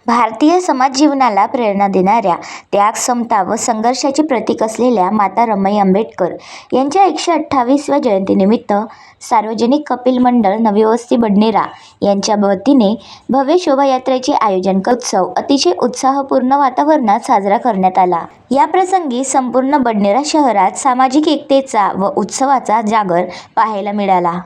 भारतीय समाज जीवनाला प्रेरणा देणाऱ्या, त्याग, समता व संघर्षाची प्रतीक असलेल्या माता रमाई आंबेडकर यांच्या 128व्या जयंतीनिमित्त सार्वजनिक कपिल मंडळ नवी वस्ती बडनेरा यांच्या वतीने भव्य शोभायात्रेचे आयोजन उत्सव अतिशय उत्साहपूर्ण वातावरणात साजरा करण्यात आला। या प्रसंगी संपूर्ण बडनेरा शहरात सामाजिक एकतेचा व उत्सवाचा जागर पाहायला मिळाला।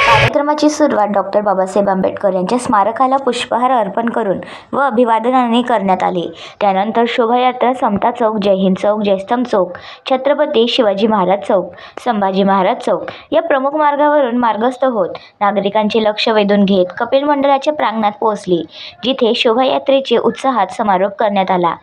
कार्यक्रमाची सुरुवात डॉक्टर बाबासाहेब आंबेडकर यांच्या स्मारकाला पुष्पहार अर्पण करून व अभिवादनाने करण्यात आले। त्यानंतर शोभायात्रा समता चौक, जय हिंद चौक, जयस्तंभ चौक, छत्रपती शिवाजी महाराज चौक, संभाजी महाराज चौक या प्रमुख मार्गावरून मार्गस्थ होत नागरिकांचे लक्ष वेधून घेत कपिल मंडळाच्या प्रांगणात पोहोचली, जिथे शोभायात्रेचे उत्साहात समारोप करण्यात आला।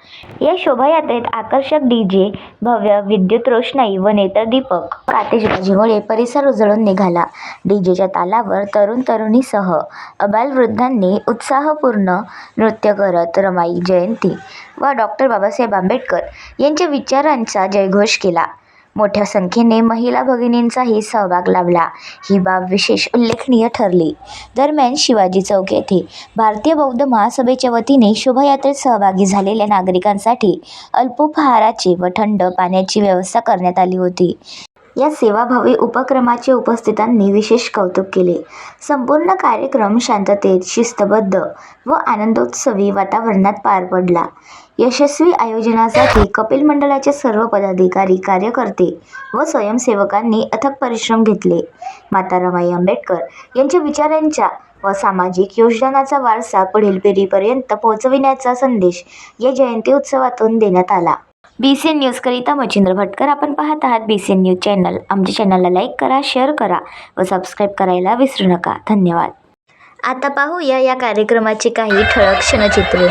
या शोभायात्रेत आकर्षक डीजे, भव्य विद्युत रोषणाई व नेत्रदीपक आतिषबाजीमुळे परिसर उजळून निघाला। डीजेच्या तालावर तरुण तरुणीसह अबालवृद्धांनी उत्साहपूर्ण नृत्य करत रमाई जयंती व डॉक्टर बाबासाहेब आंबेडकर यांच्या विचारांचा जयघोष केला। मोठ्या संख्येने महिला भगिनींचाही सहभाग लाभला, ही बाब विशेष उल्लेखनीय ठरली। दरम्यान शिवाजी चौक येथे भारतीय बौद्ध महासभेच्या वतीने शोभायात्रेत सहभागी झालेल्या नागरिकांसाठी अल्पोपहाराची व थंड पाण्याची व्यवस्था करण्यात आली होती। या सेवाभावी उपक्रमाचे उपस्थितांनी विशेष कौतुक केले। संपूर्ण कार्यक्रम शांततेत, शिस्तबद्ध व आनंदोत्सवी वातावरणात पार पडला। यशस्वी आयोजनासाठी कपिल मंडळाचे सर्व पदाधिकारी, कार्यकर्ते व स्वयंसेवकांनी अथक परिश्रम घेतले। माता रमाई आंबेडकर यांच्या विचारांच्या व सामाजिक योगदानाचा वारसा पुढील पिढीपर्यंत पोहोचविण्याचा संदेश या जयंती उत्सवातून देण्यात आला। BCN न्यूज करिता मच्छिंद्र भटकर। आपण पाहत आहात BCN न्यूज चॅनल। आमच्या चॅनलला लाईक करा, शेअर करा व सबस्क्राईब करायला विसरू नका। धन्यवाद। आता पाहूया या कार्यक्रमाची काही ठळक क्षणचित्रे।